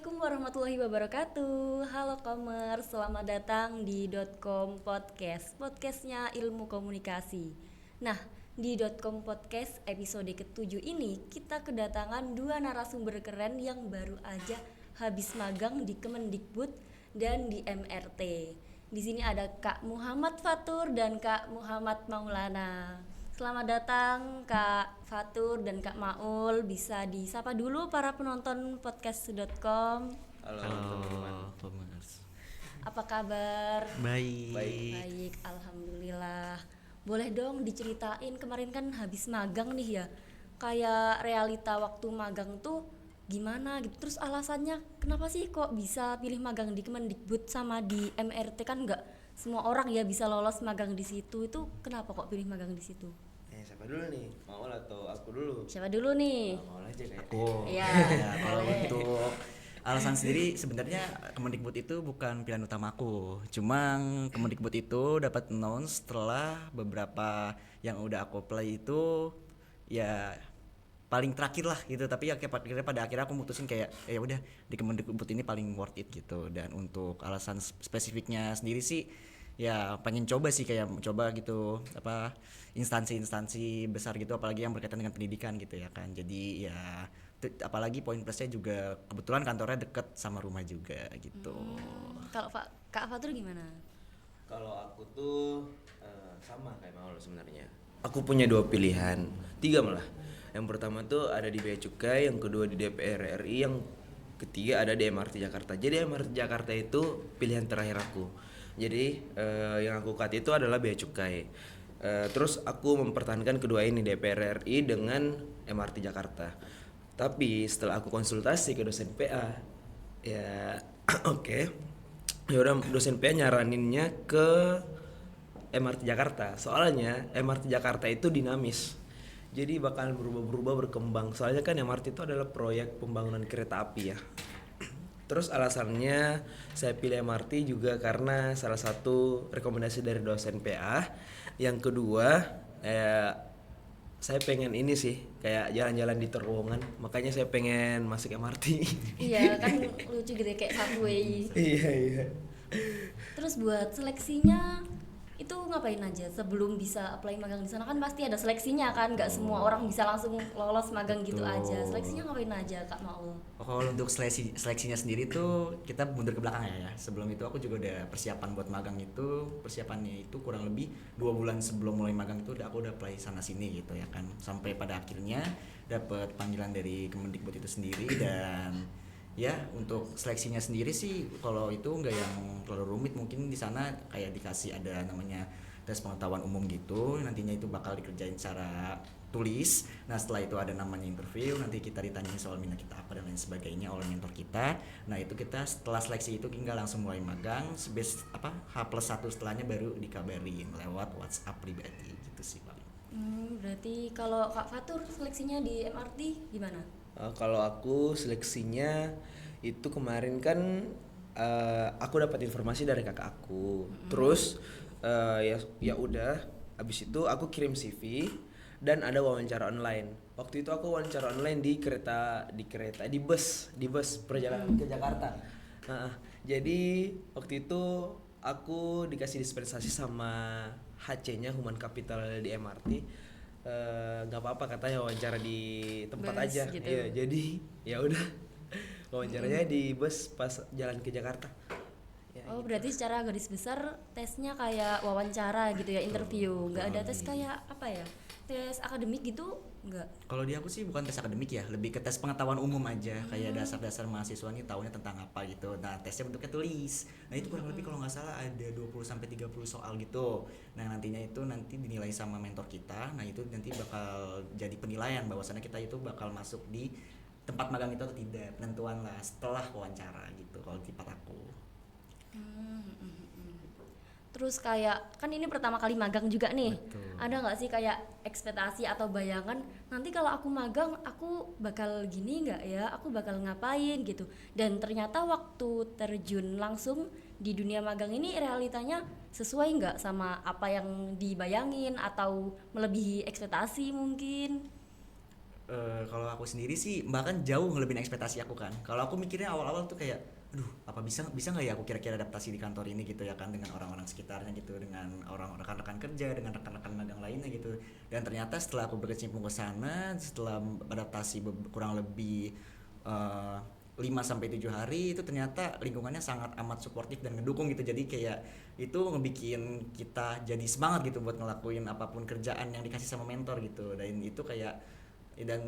Assalamualaikum warahmatullahi wabarakatuh. Halo Komers, selamat datang di .com Podcast, podcastnya ilmu komunikasi. Nah, di .com Podcast episode ke-7 ini kita kedatangan dua narasumber keren yang baru aja habis magang di Kemendikbud dan di MRT. Di sini ada Kak Muhammad Fatur dan Kak Muhammad Maulana. Selamat datang Kak Fatur dan Kak Maul. Bisa disapa dulu para penonton podcast.com. Halo, Komers. Apa kabar? Baik. Baik, alhamdulillah. Boleh dong diceritain, kemarin kan habis magang nih ya. Kayak realita waktu magang tuh gimana gitu. Terus alasannya kenapa sih kok bisa pilih magang di Kemendikbud sama di MRT, kan nggak semua orang ya bisa lolos magang di situ. Itu kenapa kok pilih magang di situ? siapa dulu nih? Maul atau aku dulu? Siapa dulu nih? Maul aja kayak. Aku. Iya, Ya, kalau boleh. untuk alasan sendiri sebenarnya Kemendikbud itu bukan pilihan utamaku. Cuma Kemendikbud itu dapat announce setelah beberapa yang udah aku apply itu ya paling terakhir lah gitu. Tapi ya pada akhirnya aku mutusin kayak ya udah di Kemendikbud ini paling worth it gitu. Dan untuk alasan spesifiknya sendiri sih ya pengen coba sih, kayak coba gitu apa instansi-instansi besar gitu, apalagi yang berkaitan dengan pendidikan gitu ya kan. Jadi ya apalagi poin plusnya juga kebetulan kantornya deket sama rumah juga gitu. Kalau Kak Fatur gimana? Kalau aku tuh sama kayak Maul sebenarnya. Aku punya dua pilihan, tiga malah. Yang pertama tuh ada di Bea Cukai, yang kedua di DPR RI, yang ketiga ada di MRT Jakarta. Jadi MRT Jakarta itu pilihan terakhir aku. Jadi yang aku cut itu adalah Bea Cukai. Terus aku mempertahankan kedua ini, DPR RI dengan MRT Jakarta. Tapi setelah aku konsultasi ke dosen PA, ya oke. Ya udah, dosen PA nyaraninnya ke MRT Jakarta. Soalnya MRT Jakarta itu dinamis. Jadi bakal berubah-berubah, berkembang. Soalnya kan MRT itu adalah proyek pembangunan kereta api ya. Terus alasannya saya pilih MRT juga karena salah satu rekomendasi dari dosen PA. Yang kedua, saya pengen ini sih, kayak jalan-jalan di terowongan. Makanya saya pengen masuk MRT. Iya kan lucu gitu ya, kayak subway. Iya. Terus buat seleksinya itu ngapain aja sebelum bisa apply magang di sana? Kan pasti ada seleksinya kan, nggak semua orang bisa langsung lolos magang gitu Betul. aja. Seleksinya ngapain aja Kak Maul? Kalau untuk seleksinya sendiri tuh kita mundur ke belakang ya. Sebelum itu aku juga udah persiapan buat magang itu. Persiapannya itu kurang lebih 2 bulan sebelum mulai magang itu aku udah apply sana sini gitu ya kan. Sampai pada akhirnya dapat panggilan dari Kemendikbud itu sendiri. Dan ya untuk seleksinya sendiri sih kalau itu nggak yang terlalu rumit. Mungkin di sana kayak dikasih ada namanya tes pengetahuan umum gitu, nantinya itu bakal dikerjain secara tulis. Nah setelah itu ada namanya interview, nanti kita ditanyain soal minat kita apa dan lain sebagainya oleh mentor kita. Nah itu kita setelah seleksi itu tinggal langsung mulai magang. H+1 setelahnya baru dikabarin lewat WhatsApp pribadi gitu sih paling. Berarti kalau Kak Fatur seleksinya di MRT gimana? Kalau aku seleksinya itu kemarin kan aku dapat informasi dari kakak aku. Terus ya udah, abis itu aku kirim CV dan ada wawancara online. Waktu itu aku wawancara online di bus perjalanan ke Jakarta. Jadi waktu itu aku dikasih dispensasi sama HC-nya Human Capital di MRT. Nggak apa-apa katanya wawancara di tempat Bus aja gitu. iya, jadi ya udah wawancaranya di bus pas jalan ke Jakarta ya, Oh gitu. berarti secara garis besar tesnya kayak wawancara gitu ya, interview. Nggak ada tes kayak apa ya, tes akademik gitu nggak? Kalau di aku sih bukan tes akademik ya, lebih ke tes pengetahuan umum aja, kayak dasar-dasar mahasiswa nih taunya tentang apa gitu. Nah, tesnya bentuknya tulis. Nah, itu kurang lebih kalau nggak salah ada 20 sampai 30 soal gitu. Nah, nantinya itu nanti dinilai sama mentor kita. Nah, itu nanti bakal jadi penilaian bahwasannya kita itu bakal masuk di tempat magang itu atau tidak. Penentuan lah setelah wawancara gitu kalau di tempat aku. Terus kayak kan ini pertama kali magang juga nih. Betul. Ada nggak sih kayak ekspektasi atau bayangan nanti kalau aku magang aku bakal gini nggak ya? Aku bakal ngapain gitu. Dan ternyata waktu terjun langsung di dunia magang ini realitanya sesuai nggak sama apa yang dibayangin atau melebihi ekspektasi mungkin? Kalau aku sendiri sih bahkan jauh ngelebihin ekspektasi aku kan. Kalau aku mikirnya awal-awal tuh kayak, aduh apa bisa bisa nggak ya aku kira-kira adaptasi di kantor ini gitu ya kan, dengan orang-orang sekitarnya gitu, dengan orang rekan-rekan kerja, dengan rekan-rekan magang lainnya gitu. Dan ternyata setelah aku berkecimpung ke sana, setelah adaptasi kurang lebih 5 sampai 7 hari, itu ternyata lingkungannya sangat amat suportif dan ngedukung gitu. Jadi kayak itu ngebikin kita jadi semangat gitu buat ngelakuin apapun kerjaan yang dikasih sama mentor gitu. Dan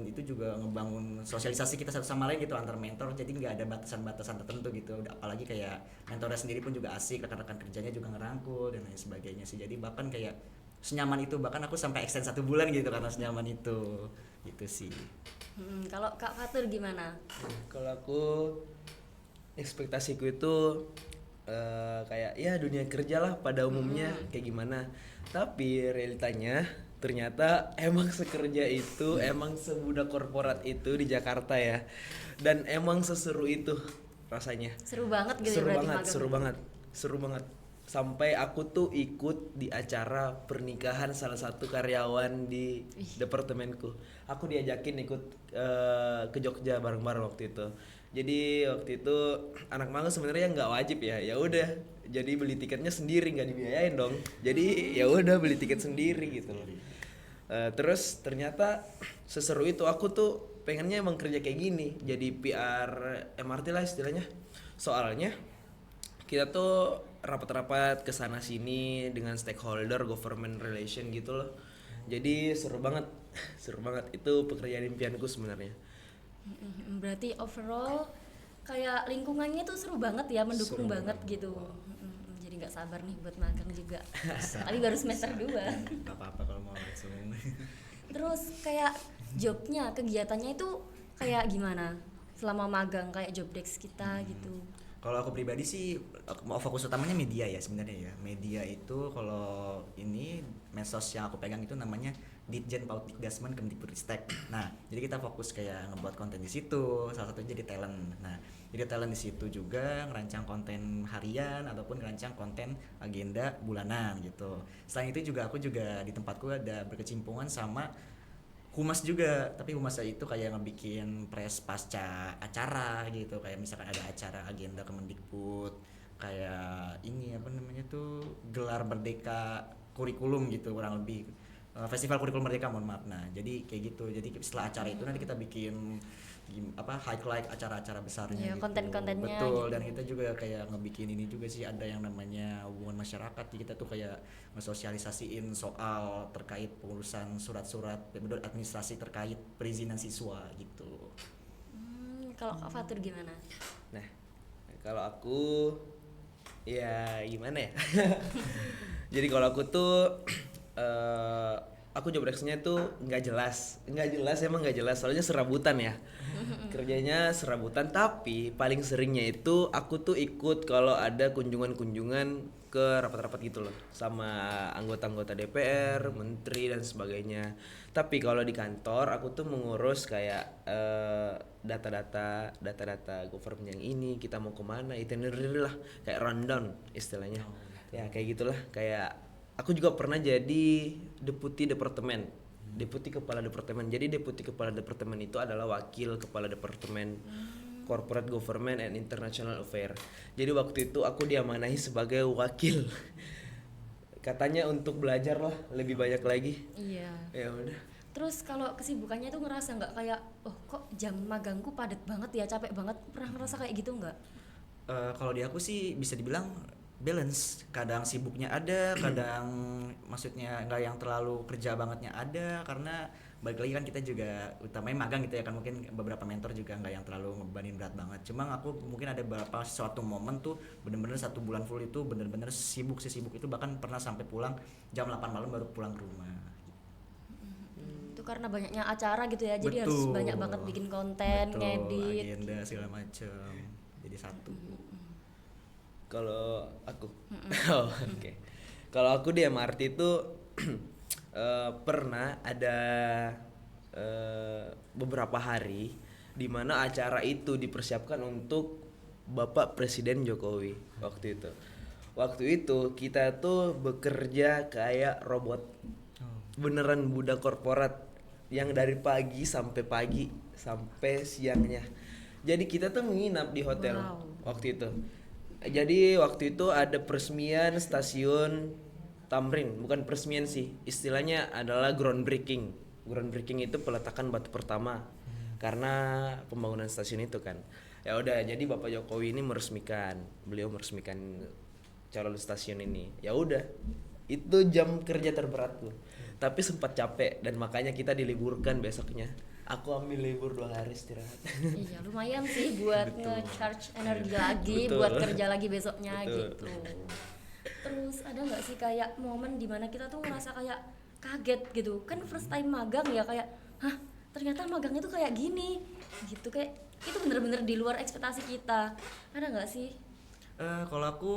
itu juga ngebangun sosialisasi kita satu sama lain gitu antar mentor, jadi nggak ada batasan-batasan tertentu gitu. Apalagi kayak mentornya sendiri pun juga asik, rekan-rekan kerjanya juga ngerangkul dan lain sebagainya sih. Jadi bahkan kayak senyaman itu, bahkan aku sampai extend 1 bulan gitu karena senyaman itu gitu sih. Kalau Kak Fatur gimana? Kalau aku ekspektasiku itu kayak ya dunia kerja lah pada umumnya kayak gimana. Tapi realitanya ternyata emang sekerja itu, emang sebudak korporat itu di Jakarta ya. Dan emang seseru itu rasanya. Seru banget gitu Seru ya berarti banget, magang. seru banget. Sampai aku tuh ikut di acara pernikahan salah satu karyawan di departemenku. Aku diajakin ikut ke Jogja bareng-bareng waktu itu. Jadi waktu itu anak magang sebenarnya nggak wajib ya. Ya udah, jadi beli tiketnya sendiri, nggak dibiayain dong. Jadi ya udah beli tiket sendiri gitu loh. Terus ternyata seseru itu. Aku tuh pengennya emang kerja kayak gini, jadi PR MRT lah istilahnya. Soalnya kita tuh rapat-rapat ke sana sini dengan stakeholder, government relation gitu loh. Jadi seru banget. Seru banget, itu pekerjaan impianku sebenarnya. Berarti overall kayak lingkungannya tuh seru banget ya, mendukung Seru banget gitu. Jadi nggak sabar nih buat magang juga. Tapi baru semester 2. Gak apa-apa kalau mau langsung. Terus kayak jobnya, kegiatannya itu kayak gimana selama magang, kayak job desk kita gitu? Kalau aku pribadi sih mau fokus utamanya media ya sebenarnya ya. Media itu kalau ini medsos yang aku pegang itu namanya Ditjen Pautdikdasmen Kemdikbudristek. Nah, jadi kita fokus kayak ngebuat konten di situ, salah satunya jadi talent. Nah, jadi talent di situ juga ngerancang konten harian ataupun ngerancang konten agenda bulanan gitu. Selain itu juga aku juga di tempatku ada berkecimpungan sama humas juga, tapi humasnya itu kayak ngebikin press pasca acara gitu, kayak misalkan ada acara agenda Kemendikbud, kayak ini apa namanya tuh gelar merdeka kurikulum gitu kurang lebih. Festival kurikulum merdeka, mohon maaf. Nah jadi kayak gitu, jadi setelah acara itu nanti kita bikin highlight acara-acara besarnya Ya, gitu. konten-kontennya Betul, gitu. dan kita juga kayak ngebikin ini juga sih, ada yang namanya hubungan masyarakat. Jadi kita tuh kayak ngesosialisasiin soal terkait pengurusan surat-surat administrasi terkait perizinan siswa gitu. Kalau Kak Fatur gimana? Nah, kalau aku ya gimana ya? Jadi kalau aku tuh aku job desk-nya tuh nggak jelas, emang nggak jelas, soalnya serabutan ya. Kerjanya serabutan, tapi paling seringnya itu aku tuh ikut kalau ada kunjungan-kunjungan ke rapat-rapat gitu loh, sama anggota-anggota DPR, menteri dan sebagainya. Tapi kalau di kantor aku tuh mengurus kayak data-data government yang ini, kita mau kemana, itinerary lah, kayak rundown istilahnya. Ya kayak gitulah, kayak aku juga pernah jadi deputi departemen, deputi kepala departemen. Jadi deputi kepala departemen itu adalah wakil kepala departemen corporate government and international affair. Jadi waktu itu aku diamanahi sebagai wakil. Katanya untuk belajar lah lebih banyak lagi. Iya. Ya udah. Terus kalau kesibukannya tuh ngerasa nggak kayak, oh kok jam magangku padat banget ya, capek banget, pernah ngerasa kayak gitu nggak? Kalau di aku sih bisa dibilang balance, kadang sibuknya ada, kadang maksudnya nggak yang terlalu kerja bangetnya ada, karena balik lagi kan kita juga utamanya magang gitu ya kan, mungkin beberapa mentor juga nggak yang terlalu ngebebanin berat banget. Cuma aku mungkin ada beberapa suatu momen tuh bener-bener 1 bulan full itu bener-bener sibuk itu, bahkan pernah sampai pulang jam 8 malam baru pulang ke rumah. Itu karena banyaknya acara gitu ya, jadi harus banyak banget bikin konten, Betul, ngedit. agenda segala macem, jadi satu. Kalau aku, oh, oke. Kalau aku di MRT itu pernah ada beberapa hari di mana acara itu dipersiapkan untuk Bapak Presiden Jokowi waktu itu. Waktu itu kita tuh bekerja kayak robot, beneran budak korporat. yang dari pagi sampai siangnya. Jadi kita tuh menginap di hotel waktu itu. Jadi waktu itu ada peresmian stasiun Tamrin, bukan peresmian sih, istilahnya adalah groundbreaking. Groundbreaking itu peletakan batu pertama karena pembangunan stasiun itu kan. Ya udah, jadi Bapak Jokowi ini beliau meresmikan calon stasiun ini. Ya udah, itu jam kerja terberatku. Tapi sempat capek dan makanya kita diliburkan besoknya. Aku ambil libur 2 hari istirahat. Iya, lumayan sih buat nge-charge energi lagi, Betul. buat kerja lagi besoknya. Betul. Gitu. Terus ada nggak sih kayak momen dimana kita tuh ngerasa kayak kaget gitu, kan first time magang ya, kayak hah ternyata magangnya tuh kayak gini gitu, kayak itu bener-bener di luar ekspektasi kita. Ada nggak sih? Kalau aku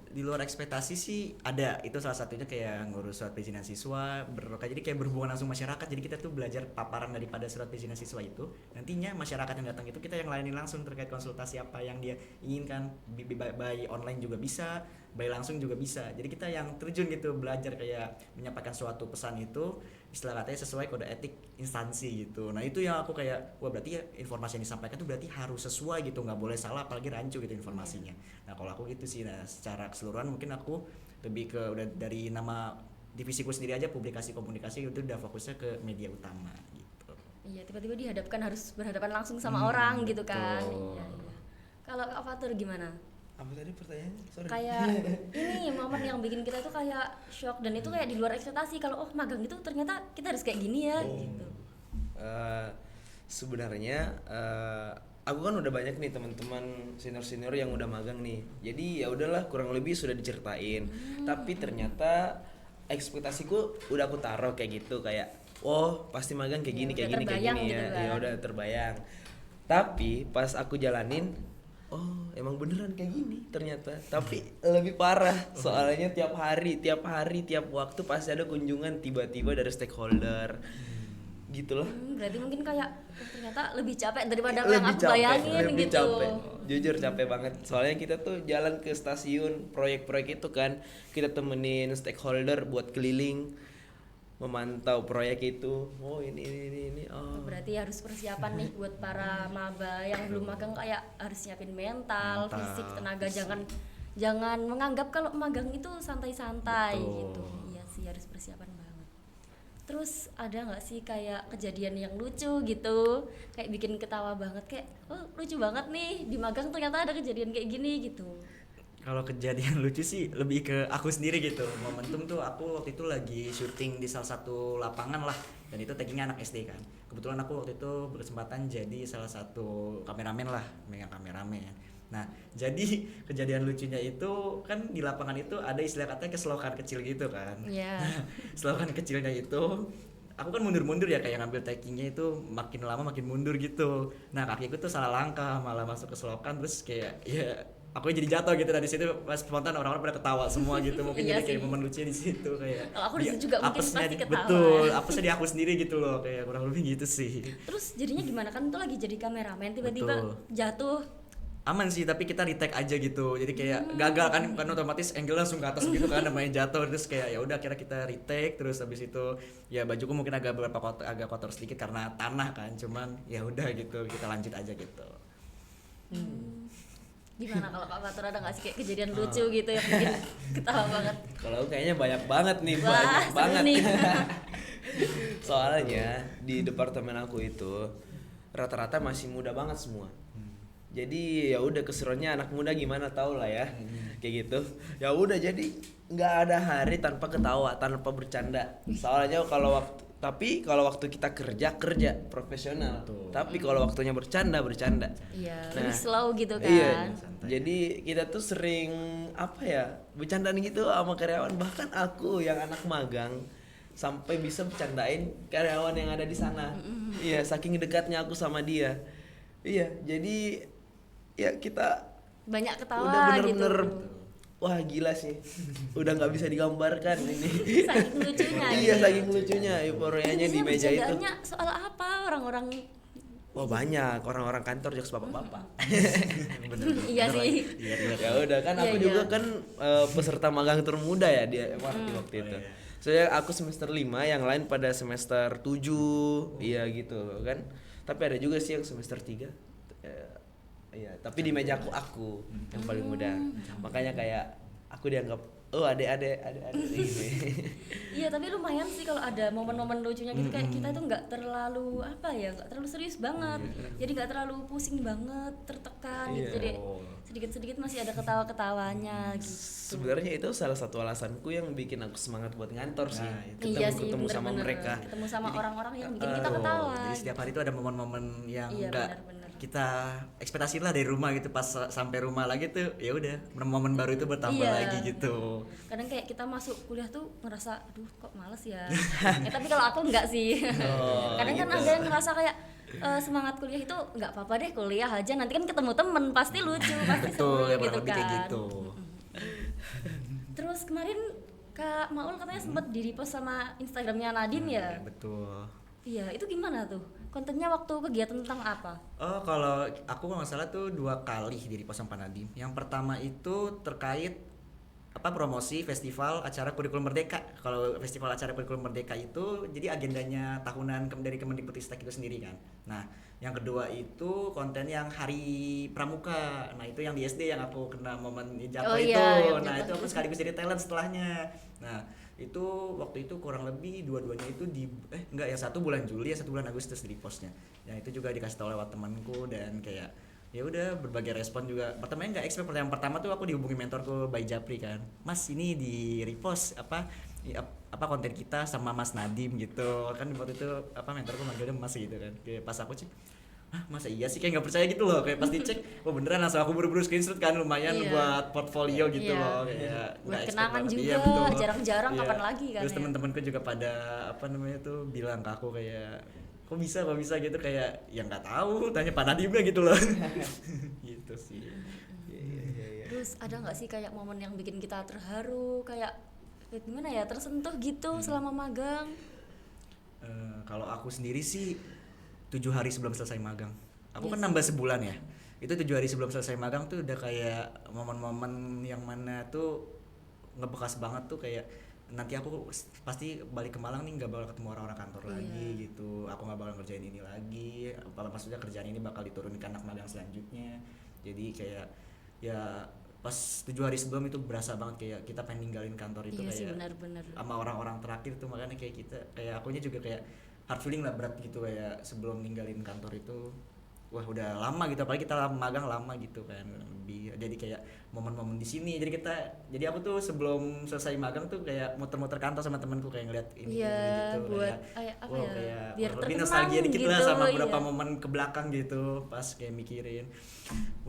di luar ekspektasi sih ada, itu salah satunya kayak ngurus surat perizinan siswa, jadi kayak berhubungan langsung masyarakat. Jadi kita tuh belajar paparan daripada surat perizinan siswa itu, nantinya masyarakat yang datang itu kita yang layanin langsung terkait konsultasi apa yang dia inginkan, by online juga bisa, by langsung juga bisa. Jadi kita yang terjun gitu, belajar kayak menyampaikan suatu pesan itu istilah katanya sesuai kode etik instansi gitu. Nah itu yang aku kayak, wah berarti ya informasi yang disampaikan tuh berarti harus sesuai gitu, nggak boleh salah apalagi rancu gitu informasinya. Nah kalau aku gitu sih. Nah secara keseluruhan mungkin aku lebih ke udah dari nama divisiku sendiri aja, publikasi komunikasi itu udah fokusnya ke media utama gitu. Iya, tiba-tiba dihadapkan harus berhadapan langsung sama orang gitu kan. Iya. Kalau Kak Fatur gimana? Apa tadi pertanyaannya? Sorry. Kayak ini momen yang bikin kita tuh kayak shock, dan itu kayak di luar ekspektasi kalau magang itu ternyata kita harus kayak gini ya gitu. Sebenarnya aku kan udah banyak nih teman-teman senior yang udah magang nih. Jadi ya udahlah, kurang lebih sudah diceritain. Tapi ternyata ekspektasiku udah aku taruh kayak gitu, kayak oh pasti magang kayak gini, Ya, kayak udah gini terbayang ya. gitu kan. Ya udah terbayang. Tapi pas aku jalanin, oh emang beneran kayak gini ternyata. Tapi lebih parah, soalnya tiap hari tiap waktu pasti ada kunjungan tiba-tiba dari stakeholder gitu loh. Berarti mungkin kayak ternyata lebih capek daripada Lebih yang aku capek, bayangin lebih gitu. capek. Jujur capek banget, soalnya kita tuh jalan ke stasiun proyek-proyek itu kan, kita temenin stakeholder buat keliling memantau proyek itu. Oh ini oh. Berarti harus persiapan nih buat para maba yang belum magang, kayak harus nyiapin mental, fisik, tenaga. Jangan menganggap kalau magang itu santai-santai gitu. Iya sih, harus persiapan banget. Terus ada nggak sih kayak kejadian yang lucu gitu, kayak bikin ketawa banget, kayak oh lucu banget nih di magang ternyata ada kejadian kayak gini gitu. Kalau kejadian lucu sih lebih ke aku sendiri gitu. Momentum tuh aku waktu itu lagi syuting di salah satu lapangan lah, dan itu taggingnya anak SD kan. Kebetulan aku waktu itu berkesempatan jadi salah satu kameramen lah, megang kameramen. Nah jadi kejadian lucunya itu kan di lapangan itu ada istilah katanya keselokan kecil gitu kan. Iya. Selokan kecilnya itu aku kan mundur-mundur ya, kayak ngambil taggingnya itu makin lama makin mundur gitu. Nah kakiku tuh salah langkah, malah masuk ke selokan, terus kayak ya aku jadi jatuh gitu. Dari situ pas spontan orang-orang pada ketawa semua gitu. Mungkin Iya jadi kayak sih. momen lucunya di situ kayak. Kalau aku di situ juga mungkin apesnya pasti ketawa. Betul, apesnya di aku sendiri gitu loh, kayak kurang lebih gitu sih. Terus jadinya gimana, kan itu lagi jadi kameramen tiba-tiba Betul. jatuh. Aman sih, tapi kita retake aja gitu. Jadi kayak gagal kan otomatis angle langsung ke atas gitu kan, namanya jatuh. Terus kayak ya udah kira kita retake, terus habis itu ya bajuku mungkin agak kotor sedikit karena tanah kan. Cuman ya udah gitu, kita lanjut aja gitu. Gimana kalau Kak Fatur, ada nggak sih kayak kejadian lucu gitu yang bikin ketawa banget? Kalau aku kayaknya banyak banget nih, Wah, banyak seru banget. nih. Soalnya di departemen aku itu rata-rata masih muda banget semua. Jadi ya udah, keseruannya anak muda gimana tau lah ya, kayak gitu. Ya udah, jadi nggak ada hari tanpa ketawa, tanpa bercanda. Soalnya kalau waktu kita kerja profesional. Tapi kalau waktunya bercanda. Iya, Nah, lebih slow gitu kan. Iya. Jadi kita tuh sering bercandaan gitu sama karyawan. Bahkan aku yang anak magang sampai bisa bercandain karyawan yang ada di sana. Iya, saking dekatnya aku sama dia. Iya, jadi ya kita Banyak ketawa udah bener-bener gitu. wah gila sih. Udah nggak bisa digambarkan ini. Saking lucunya. Iya, saking lucunya euforianya di Biasanya meja itu. bercandaannya soal apa orang-orang? Wah banyak orang-orang kantor jokes bapak-bapak. Iya sih. Ya udah kan, Iya, aku iya. juga kan peserta magang termuda ya di MRT waktu itu. Soalnya aku semester 5, yang lain pada semester 7. Iya gitu kan. Tapi ada juga sih yang semester 3. Iya, tapi di mejaku aku yang paling muda. Makanya kayak aku dianggap adek gitu. Iya, tapi lumayan sih kalau ada momen-momen lucunya gitu, kayak kita itu nggak terlalu nggak terlalu serius banget. Jadi nggak terlalu pusing banget, tertekan gitu. Iya. Jadi sedikit-sedikit masih ada ketawa-ketawanya gitu. Sebenarnya itu salah satu alasanku yang bikin aku semangat buat ngantor sih. Nah, Iya sih, Ketemu sama bener-bener. mereka. Ketemu sama orang-orang yang bikin kita ketawa. Jadi setiap hari itu ada momen-momen yang Iya, enggak benar-benar. kita ekspektasi lah dari rumah gitu, pas sampai rumah lagi tuh ya udah momen baru itu bertambah Iya. lagi gitu. Kadang kayak kita masuk kuliah tuh ngerasa aduh kok males ya. Tapi kalau aku enggak sih. Kadang kan ada yang ngerasa kayak semangat kuliah itu nggak apa-apa deh, kuliah aja nanti kan ketemu temen pasti lucu, pasti Betul, seru ya gitu kurang lebih kan. kayak gitu. Terus kemarin Kak Maul katanya sempat di repost sama Instagramnya Nadim ya. Betul. Iya, itu gimana tuh? Kontennya waktu kegiatan tentang apa? Oh, kalau aku kalau nggak salah tuh 2 kali di repost sama Nadim. Yang pertama itu terkait promosi festival acara kurikulum merdeka. Kalau festival acara kurikulum merdeka itu jadi agendanya tahunan dari Kemendikbudristek itu sendiri kan. Nah, yang kedua itu konten yang hari pramuka. Nah, itu yang di SD yang aku kena momen jatuh Oh itu. iya, yang Nah, jatuh. itu aku sekaligus jadi talent setelahnya. Nah, itu waktu itu kurang lebih dua-duanya itu yang satu bulan Juli, yang satu bulan Agustus di postnya. Yang itu juga dikasih tahu lewat temanku dan kayak ya udah berbagai respon juga. Pertamanya nggak expect, yang pertama tuh aku dihubungi mentorku Bay Japri kan, Mas ini di repost apa konten kita sama Mas Nadim gitu kan. Waktu itu mentorku manggilnya Mas gitu kan. Kayak pas aku cek, masa iya sih, kayak nggak percaya gitu loh. Kayak pas dicek beneran, langsung aku buru-buru screenshot kan, lumayan Iya. buat portfolio gitu Iya. loh, kayak Buat nggak expect kenangan banget. juga, Iya, betul. jarang-jarang Iya. kapan lagi kan Terus ya. teman-temanku juga pada bilang ke aku kayak kok bisa gitu, kayak ya nggak tahu, tanya Pak Nadimnya gitu loh. Gitu sih. Terus ada nggak sih kayak momen yang bikin kita terharu, kayak gimana ya, tersentuh gitu selama magang? Kalau aku sendiri sih 7 hari sebelum selesai magang, aku Iya kan sih. nambah sebulan ya. Itu 7 hari sebelum selesai magang tuh udah kayak momen-momen yang mana tuh ngebekas banget tuh, kayak nanti aku pasti balik ke Malang nih nggak bakal ketemu orang-orang kantor Iya. lagi gitu. Aku nggak bakal ngerjain ini lagi. Maksudnya kerjaan ini bakal diturunkan anak magang selanjutnya. Jadi kayak ya pas 7 hari sebelum itu berasa banget kayak kita pengen ninggalin kantor itu, Iya sih, kayak benar-benar. sama orang-orang terakhir tuh. Makanya kayak akunya juga kayak hard feeling lah, berat gitu, kayak sebelum ninggalin kantor itu wah udah lama gitu, apalagi kita magang lama gitu kan lebih. Jadi kayak momen-momen di sini, jadi aku tuh sebelum selesai magang tuh kayak muter-muter kantor sama temenku, kayak ngeliat ini Iya, gitu, buat kayak apa wow, ya, kayak biar lebih terkenang nostalgia dikit lah gitu, sama beberapa iya. momen ke belakang gitu, pas kayak mikirin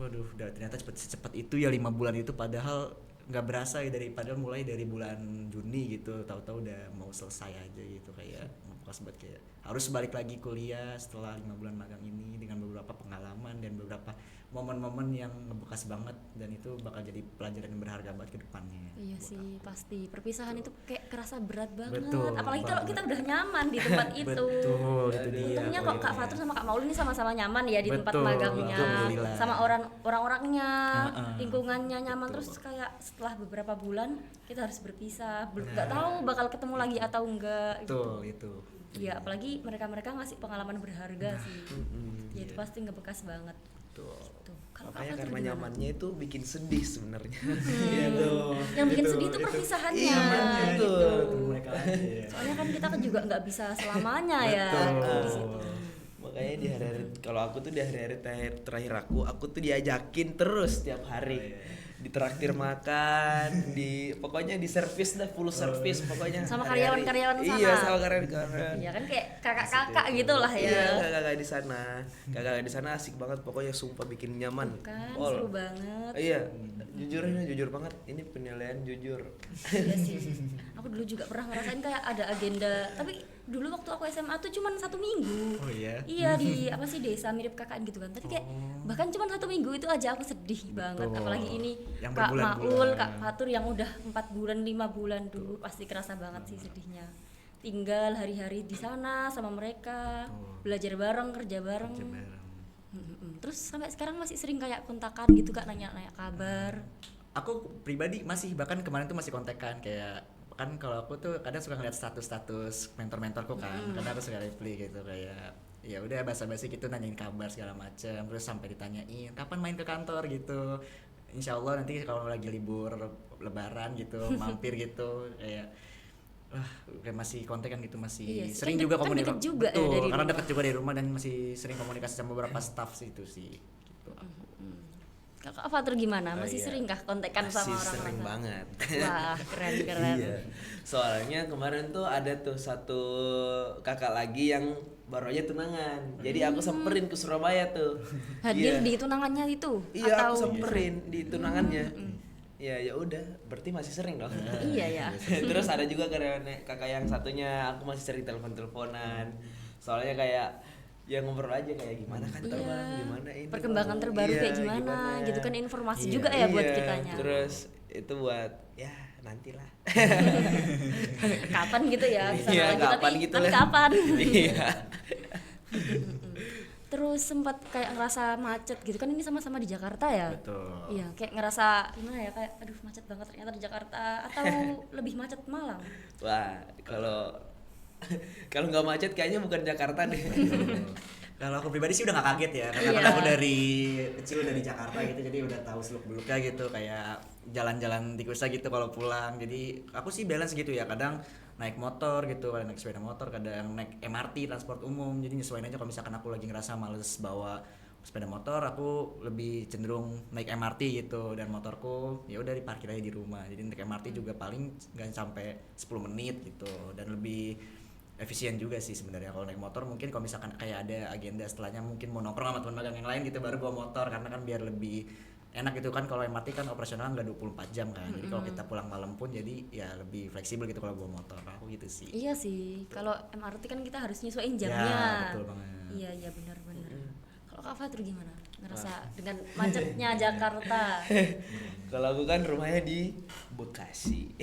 waduh udah ternyata secepat itu ya 5 bulan itu, padahal nggak berasa ya, padahal mulai dari bulan Juni gitu, tahu-tahu udah mau selesai aja gitu. Kayak pas buat kayak harus balik lagi kuliah setelah 5 bulan magang ini dengan beberapa pengalaman dan beberapa momen-momen yang ngebekas banget, dan itu bakal jadi pelajaran yang berharga banget ke depannya. Iya buat sih, aku. pasti perpisahan itu kayak kerasa berat banget. Betul Apalagi kalau banget. kita udah nyaman di tempat itu. Betul, itu dia. Untungnya kok Kak poinnya. Fatur sama Kak Maul ini sama-sama nyaman ya di tempat Betul, magangnya, alhamdulillah. sama orang-orangnya, Heeh, lingkungannya nyaman. betul. Terus kayak setelah beberapa bulan kita harus berpisah, nggak tahu bakal ketemu lagi atau enggak. Betul itu. Iya, apalagi mereka ngasih pengalaman berharga sih. Ya itu pasti ngebekas banget. Tuh. Tuh. Kalau Kak Makanya Fatur karena gimana? nyamannya itu bikin sedih sebenarnya. Iya tuh. Yang bikin sedih itu perpisahannya. Iya, gitu. Ketemu mereka lagi ya. Soalnya kan kita kan juga nggak bisa selamanya ya Betul. di situ. Makanya di hari-hari, kalau aku tuh di hari-hari terakhir aku tuh diajakin terus tiap hari. Ditraktir makan, pokoknya di servis dah, full servis pokoknya. Sama hari-hari. karyawan-karyawan sana. Iya, sama karyawan-karyawan. Iya kan kayak kakak-kakak gitu lah ya. Iya, kakak-kakak di sana. Kakak di sana asik banget, pokoknya sumpah bikin nyaman. Kan Pol. seru banget. Iya, jujur banget. Ini penilaian jujur. Iya sih. Aku dulu juga pernah ngerasain kayak ada agenda, tapi dulu waktu aku SMA tuh cuman 1 minggu. Oh iya. Iya, di apa sih, desa mirip KKN gitu kan. Tapi kayak bahkan cuman 1 minggu itu aja aku sedih banget. Apalagi ini Yang Kak berbulan-bulan. Maul, Kak Fatur yang udah 4 bulan, 5 bulan dulu pasti kerasa banget sih sedihnya. Tinggal hari-hari di sana sama mereka, belajar bareng, kerja bareng. Terus sampai sekarang masih sering kayak kontakan gitu Kak, nanya-nanya kabar. Aku pribadi masih, bahkan kemarin tuh masih kontekan, kayak kan kalau aku tuh kadang suka ngeliat status mentor-mentorku kan, kadang aku suka reply gitu kayak ya udah basa-basi gitu nanyain kabar segala macam, terus sampai ditanyain kapan main ke kantor gitu. Insya Allah nanti kalau lagi libur lebaran gitu mampir gitu kayak kayak masih kontak kan gitu, masih Iya sih, sering kan juga kan komunikasi. deket juga ya Betul, dari karena rumah. dekat juga dari rumah dan masih sering komunikasi sama beberapa staff sih itu sih gitu. Kakak Fatur gimana? Oh, Masih iya. sering kah kontekan sama Masih orang sering sana? banget. Wah, keren. Iya. Soalnya kemarin tuh ada tuh satu kakak lagi yang baru aja tunangan. Jadi aku samperin ke Surabaya tuh. Hadir Iya. di tunangannya itu? Iya, atau aku samperin di tunangannya. Ya udah, berarti masih sering dong. Iya ya. Terus ada juga kakak yang satunya aku masih sering telepon-teleponan. Soalnya kayak ya ngobrol aja kayak gimana kantor Iya. Bang, gimana ini Perkembangan Bang? terbaru Iya, kayak gimana gitu kan, informasi Iya. juga ya buat Iya, kitanya. Terus itu buat ya nantilah. Kapan gitu ya bisa Iya, lanjut, kapan tapi gitu tapi lah. kapan? Iya. Terus sempat kayak ngerasa macet gitu kan, ini sama-sama di Jakarta ya. Betul. Iya, kayak ngerasa gimana ya, kayak aduh macet banget ternyata di Jakarta, atau lebih macet Malang. Wah, kalau kalau nggak macet kayaknya bukan Jakarta deh. Kalau aku pribadi sih udah gak kaget ya, karena Iya. kan aku dari kecil udah di Jakarta gitu, jadi udah tahu seluk beluknya gitu, kayak jalan-jalan tikusnya gitu kalau pulang. Jadi aku sih balance gitu ya, kadang naik motor gitu, kadang naik sepeda motor, kadang naik MRT transport umum. Jadi nyesuaiin aja, kalau misalkan aku lagi ngerasa males bawa sepeda motor, aku lebih cenderung naik MRT gitu, dan motorku ya udah diparkir aja di rumah. Jadi naik MRT juga paling nggak sampai 10 menit gitu, dan lebih efisien juga sih sebenarnya. Kalau naik motor mungkin kalau misalkan kayak ada agenda setelahnya, mungkin mau nongkrong sama teman magang yang lain gitu, baru bawa motor, karena kan biar lebih enak gitu kan. Kalau MRT kan operasional nggak 24 jam kan, jadi kalau kita pulang malam pun jadi ya lebih fleksibel gitu kalau bawa motor. Aku gitu sih. Iya sih, kalau MRT kan kita harus nyesuaiin Ya, jamnya. betul banget. Iya benar-benar. Kalau Kak Fatur gimana? Ngerasa dengan macetnya Jakarta? Kalau aku kan rumahnya di Bekasi.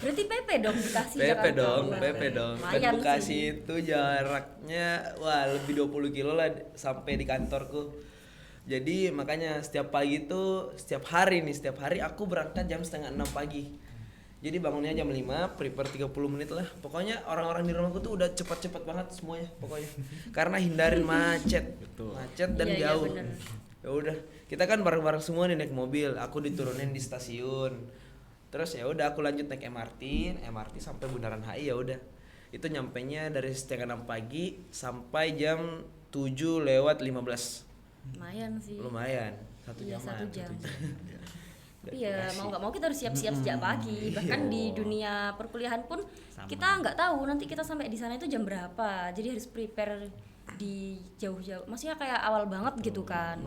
Berarti PP dong, Bekasi PP Jakarta. dong, Wah, PP dong. Dan lumayan Bekasi sih. itu jaraknya wah lebih 20 kilo lah sampai di kantorku. Jadi makanya setiap pagi tuh, setiap hari aku berangkat jam 5:30 pagi. Jadi bangunnya jam 5, prepare 30 menit lah. Pokoknya orang-orang di rumahku tuh udah cepat-cepat banget semuanya pokoknya. Karena hindarin macet. Betul. Macet dan Iya, iya, jauh. bener. Ya udah, kita kan bareng-bareng semua nih naik mobil. Aku diturunin di stasiun. Terus ya udah aku lanjut naik MRT sampai Bundaran HI. Ya udah. Itu nyampenya dari 5:30 pagi sampai jam 7:15. Lumayan sih. Lumayan, 1 Iya, jaman. 1 jam. Dan Iya, Bekasi. mau nggak mau kita harus siap-siap sejak pagi. Bahkan di dunia perkuliahan pun kita nggak tahu nanti kita sampai di sana itu jam berapa. Jadi harus prepare di jauh-jauh. Maksudnya kayak awal banget gitu kan.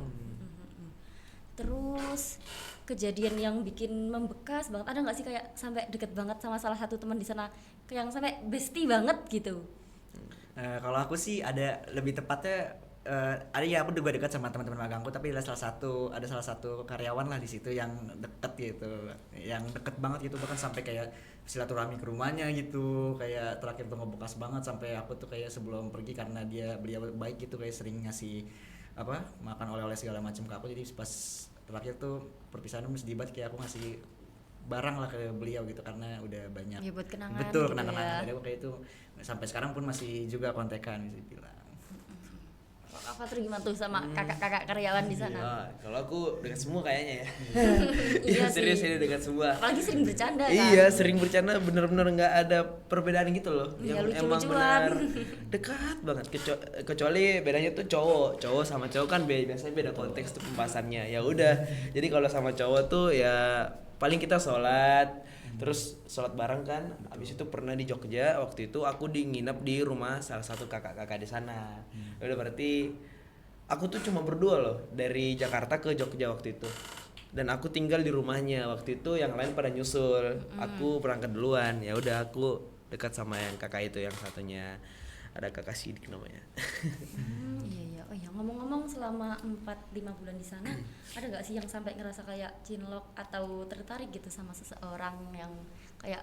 Terus kejadian yang bikin membekas banget, ada nggak sih kayak sampai deket banget sama salah satu teman di sana, kayak yang sampai bestie banget gitu? Kalau aku sih ada, lebih tepatnya ada ya, aku juga dekat sama teman-teman magangku, tapi ada salah satu karyawan lah di situ yang deket gitu, yang deket banget gitu, bahkan sampai kayak silaturahmi ke rumahnya gitu. Kayak terakhir tuh ngebekas banget, sampai aku tuh kayak sebelum pergi, karena beliau baik gitu, kayak sering ngasih makan oleh-oleh segala macam ke aku. Jadi pas terakhir tuh perpisahan musibah, kayak aku ngasih barang lah ke beliau gitu, karena udah banyak. Ya buat kenangan. Betul, gitu kenangan. ya. Jadi aku kayak itu sampai sekarang pun masih juga kontekan bisa dibilang. Kak Fatur gimana tuh sama kakak-kakak karyawan di sana? Wah, kalau aku dekat semua kayaknya ya. Iya serius sih. ini dekat semua. Apalagi sering bercanda kan? Iya, sering bercanda, bener-bener nggak ada perbedaan gitu loh. Iya, Yang emang lucu-lucuan. bener dekat banget. Kecuali bedanya tuh cowok sama cowok kan biasanya beda konteks tuh pembahasannya. Ya udah, jadi kalau sama cowok tuh ya paling kita sholat, terus sholat bareng kan. Abis itu pernah di Jogja, waktu itu aku nginep di rumah salah satu kakak-kakak di sana. Udah berarti aku tuh cuma berdua loh dari Jakarta ke Jogja waktu itu. Dan aku tinggal di rumahnya waktu itu, yang lain pada nyusul. Aku berangkat duluan. Ya udah, aku dekat sama yang kakak itu, yang satunya ada kakak Sidik namanya. Iya. Oh ya, ngomong-ngomong selama 4-5 bulan di sana, ada nggak sih yang sampai ngerasa kayak cinlok atau tertarik gitu sama seseorang yang kayak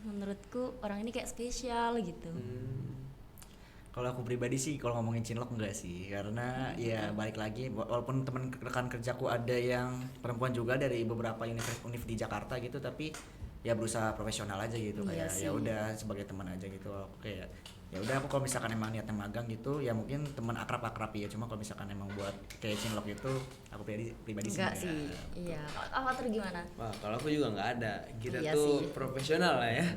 menurutku orang ini kayak spesial gitu? Kalau aku pribadi sih, kalau ngomongin cinlok enggak sih, karena ya balik lagi, walaupun rekan kerjaku ada yang perempuan juga dari beberapa univ di Jakarta gitu, tapi ya berusaha profesional aja gitu, Iya kayak sih. ya udah sebagai teman aja gitu. Aku kayak ya udah, aku kalau misalkan emang niatnya magang gitu ya mungkin teman akrab ya, cuma kalau misalkan emang buat kayak cinlok itu aku pribadi Enggak enggak. sih. Iya. Avatar gimana? Wah, kalau aku juga nggak ada. Kita Iya tuh sih. profesional lah ya.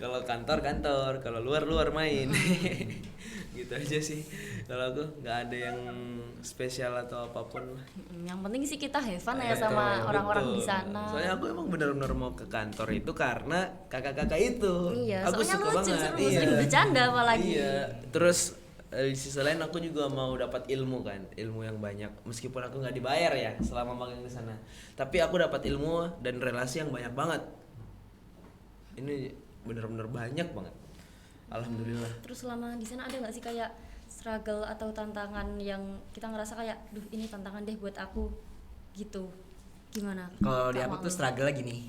Kalau kantor, kalau luar main. Gitu aja sih. Kalau aku nggak ada yang spesial atau apapun lah. Yang penting sih kita have fun ya Betul, sama orang-orang betul. di sana. Soalnya aku emang benar-benar mau ke kantor itu karena kakak-kakak itu. Iya, Aku soalnya suka lucu, banget. seru, sering bercanda apalagi. Iya. Terus di sisi lain aku juga mau dapat ilmu kan, ilmu yang banyak. Meskipun aku nggak dibayar ya selama magang di sana, tapi aku dapat ilmu dan relasi yang banyak banget. Ini benar-benar banyak banget. Alhamdulillah. Terus selama di sana ada nggak sih kayak struggle atau tantangan yang kita ngerasa kayak, duh ini tantangan deh buat aku gitu. Gimana? Kalau di Kak aku tuh Maul? struggle lagi nih,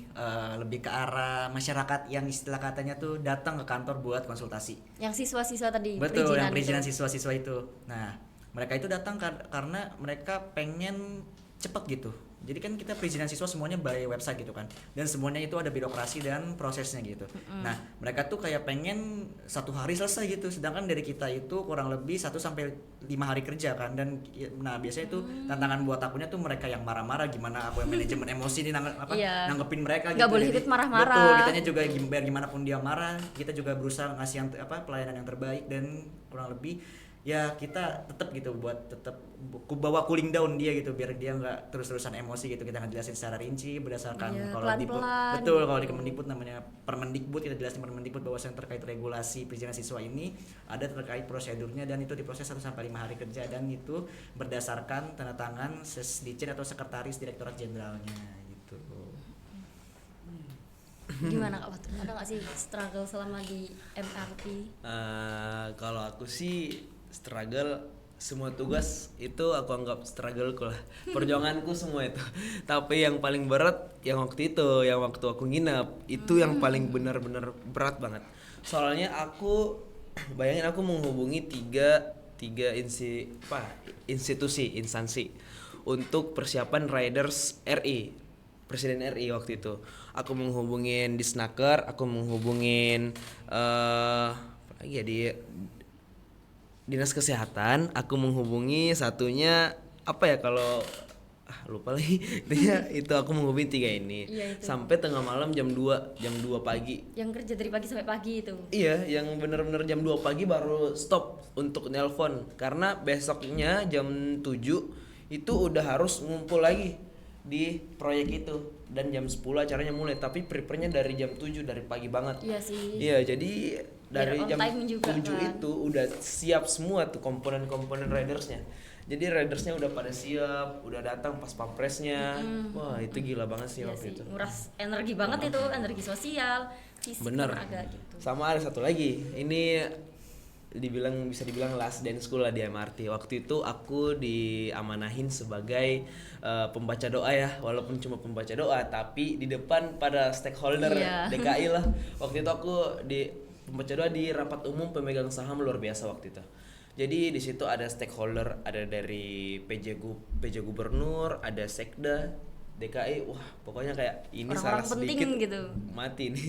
lebih ke arah masyarakat yang istilah katanya tuh datang ke kantor buat konsultasi. Yang siswa-siswa tadi Betul, yang perizinan perizinan itu. siswa-siswa itu. Nah, mereka itu datang karena mereka pengen cepet gitu. Jadi kan kita perizinan siswa semuanya by website gitu kan, dan semuanya itu ada birokrasi dan prosesnya gitu. Nah, mereka tuh kayak pengen 1 hari selesai gitu, sedangkan dari kita itu kurang lebih 1 sampai 5 hari kerja kan. Dan nah biasanya itu tantangan buat akunya tuh mereka yang marah-marah, gimana aku yang manajemen emosi nih Iya. nanggepin mereka Nggak gitu. boleh Jadi, ikut marah-marah. betul, kitanya juga biar gimana pun dia marah, kita juga berusaha ngasih yang pelayanan yang terbaik, dan kurang lebih ya kita tetap gitu buat tetap bawa cooling down dia gitu, biar dia nggak terus-terusan emosi gitu. Kita ngejelasin secara rinci berdasarkan Iya, kalau di pelan-pelan betul gitu. kalau di Kemendikbud namanya Permendikbud, kita jelasin Permendikbud bahwa yang terkait regulasi perizinan siswa ini ada terkait prosedurnya, dan itu diproses 1 sampai 5 hari kerja, dan itu berdasarkan tanda tangan Sesdicen atau Sekretaris Direktorat Jenderalnya gitu. Gimana Kak Fatur? Ada nggak sih struggle selama di MRT? Kalau aku sih struggle, semua tugas itu aku anggap struggleku lah, perjuanganku semua itu. Tapi yang paling berat yang waktu itu, yang waktu aku nginep itu yang paling benar-benar berat banget. Soalnya aku bayangin aku menghubungi tiga instansi untuk persiapan Riders RI, Presiden RI waktu itu. Aku menghubungin Disnaker, aku menghubungin apa lagi ya, di Dinas Kesehatan, aku menghubungi satunya apa ya, kalau lupa lagi. Intinya itu aku menghubungi 3 ini. Iya, itu. Sampai tengah malam jam 2 pagi. Yang kerja dari pagi sampai pagi itu. Iya, yang bener-bener jam 2 pagi baru stop untuk nelpon, karena besoknya jam 7 itu udah harus ngumpul lagi di proyek itu, dan jam 10 acaranya mulai, tapi prepare-nya dari jam 7, dari pagi banget. Iya sih. Iya, jadi dari Biar on jam time juga 7 kan. itu udah siap semua tuh komponen-komponen ridersnya. Jadi ridersnya udah pada siap, udah datang pas pampresnya. Wah, itu gila banget sih Iya waktu sih. itu. Nguras energi banget itu, energi sosial, fisik, Bener. tenaga gitu. Sama ada satu lagi. Ini bisa dibilang last dance school lah di MRT. Waktu itu aku diamanahin sebagai pembaca doa ya, walaupun cuma pembaca doa, tapi di depan pada stakeholder Iya. DKI lah. Waktu itu aku di pembaca doa di rapat umum pemegang saham luar biasa waktu itu. Jadi di situ ada stakeholder, ada dari PJ Gubernur, ada Sekda, DKI. Wah, pokoknya kayak ini Orang-orang salah penting sedikit gitu. mati nih.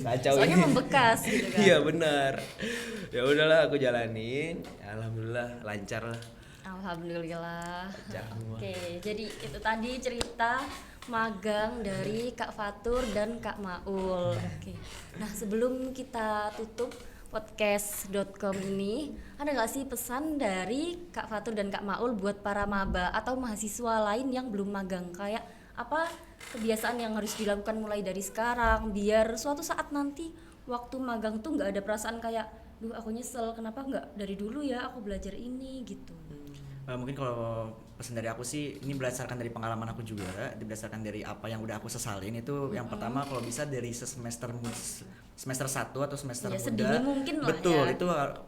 Kacau Soalnya ini. membekas gitu kan. Iya benar. Ya udahlah aku jalanin. Alhamdulillah lancar lah. Alhamdulillah. Lancar semua. Oke, jadi itu tadi cerita magang dari Kak Fatur dan Kak Maul. Oke. Nah, sebelum kita tutup podcast.com ini, ada nggak sih pesan dari Kak Fatur dan Kak Maul buat para maba atau mahasiswa lain yang belum magang? Kayak apa kebiasaan yang harus dilakukan mulai dari sekarang biar suatu saat nanti waktu magang tuh nggak ada perasaan kayak, duh aku nyesel kenapa nggak dari dulu ya aku belajar ini gitu. Mungkin kalau pesan dari aku sih, ini berdasarkan dari pengalaman aku juga, berdasarkan dari apa yang udah aku sesalin itu. Yang pertama, kalau bisa dari semester 1 atau semester Ya, muda, sedini mungkin lah betul ya. itu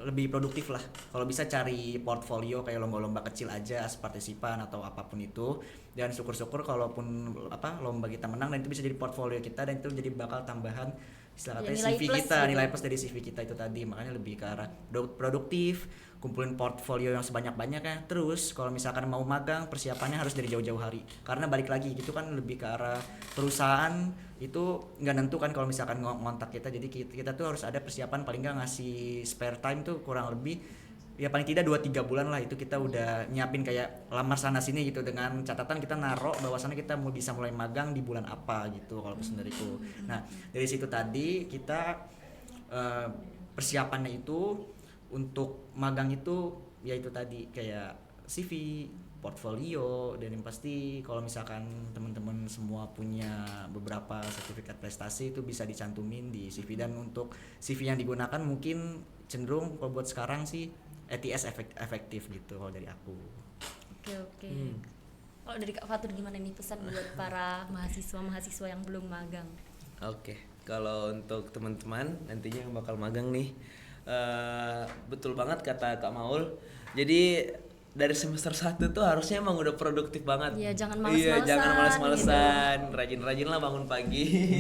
lebih produktif lah. Kalau bisa cari portfolio kayak lomba-lomba kecil aja, partisipan atau apapun itu, dan syukur-syukur kalaupun lomba kita menang, dan itu bisa jadi portfolio kita, dan itu jadi bakal tambahan istilah Ya, katanya nilai CV plus kita, gitu. nilai plus dari CV kita itu tadi. Makanya lebih ke arah produktif, kumpulin portfolio yang sebanyak-banyaknya. Terus kalau misalkan mau magang, persiapannya harus dari jauh-jauh hari. Karena balik lagi gitu kan, lebih ke arah perusahaan itu nggak nentu kan kalau misalkan ngontak kita. Jadi kita tuh harus ada persiapan, paling nggak ngasih spare time tuh kurang lebih ya paling tidak 2-3 bulan lah, itu kita udah nyiapin kayak lamar sana sini gitu, dengan catatan kita naruh bahwasannya kita mau bisa mulai magang di bulan apa gitu kalau sendiriku. Nah dari situ tadi kita persiapannya itu untuk magang itu ya itu tadi kayak CV, portfolio, dan yang pasti kalau misalkan teman-teman semua punya beberapa sertifikat prestasi itu bisa dicantumin di CV. Dan untuk CV yang digunakan mungkin cenderung kalau buat sekarang sih ETS efektif gitu kalau dari aku. Oke. Kalau dari Kak Fatur gimana nih pesan buat para mahasiswa yang belum magang? Oke, kalau untuk teman-teman nantinya yang bakal magang nih, betul banget kata Kak Maul. Jadi dari semester 1 tuh harusnya emang udah produktif banget. Iya, jangan Iya, males-malesan jangan males-malesan, rajin-rajin lah bangun pagi,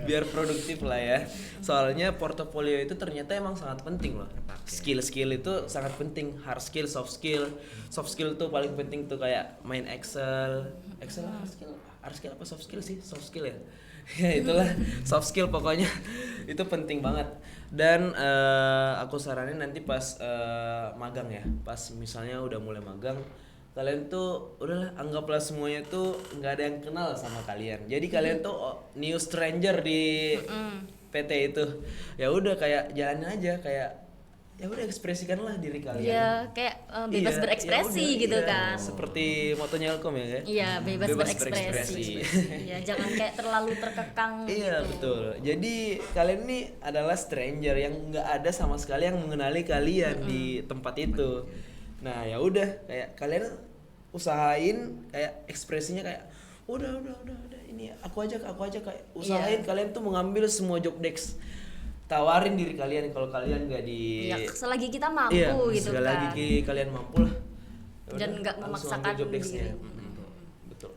biar produktif lah ya. Soalnya portofolio itu ternyata emang sangat penting loh. Skill-skill itu sangat penting, hard skill, soft skill. Soft skill tuh paling penting tuh kayak main Excel hard skill apa soft skill sih? Soft skill ya. Ya itulah soft skill pokoknya itu penting banget. Dan aku saranin nanti pas magang ya, pas misalnya udah mulai magang, kalian tuh udahlah anggaplah semuanya tuh nggak ada yang kenal sama kalian. Jadi kalian tuh new stranger di PT itu. Ya udah kayak jalanin aja, kayak ya udah ekspresikanlah diri kalian. Iya, kayak bebas Iya, berekspresi ya udah, gitu iya. kan. Seperti motonya Elkom ya kan? Iya, bebas berekspresi. Iya, jangan kayak terlalu terkekang Iya gitu. betul. Jadi kalian ini adalah stranger yang nggak ada sama sekali yang mengenali kalian di tempat itu. Nah ya udah kayak kalian usahain kayak ekspresinya kayak udah ini aku aja kayak usahain kalian tuh mengambil semua job desk. Tawarin diri kalian kalau kalian nggak di Ya, selagi kita mampu gitu kan. lagi kalian mampu lah. Ya Dan udah, nggak langsung memaksakan ambil job desk-nya. diri. Betul.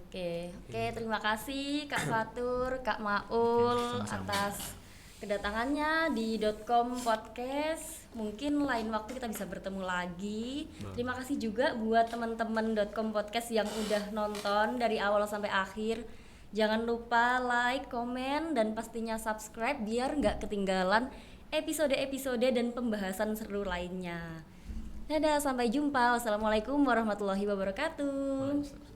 Oke, terima kasih Kak Fatur, Kak Maul atas kedatangannya di .com podcast. Mungkin lain waktu kita bisa bertemu lagi. Terima kasih juga buat teman-teman .com podcast yang udah nonton dari awal sampai akhir. Jangan lupa like, komen, dan pastinya subscribe biar nggak ketinggalan episode-episode dan pembahasan seru lainnya. Dadah, sampai jumpa. Wassalamualaikum warahmatullahi wabarakatuh.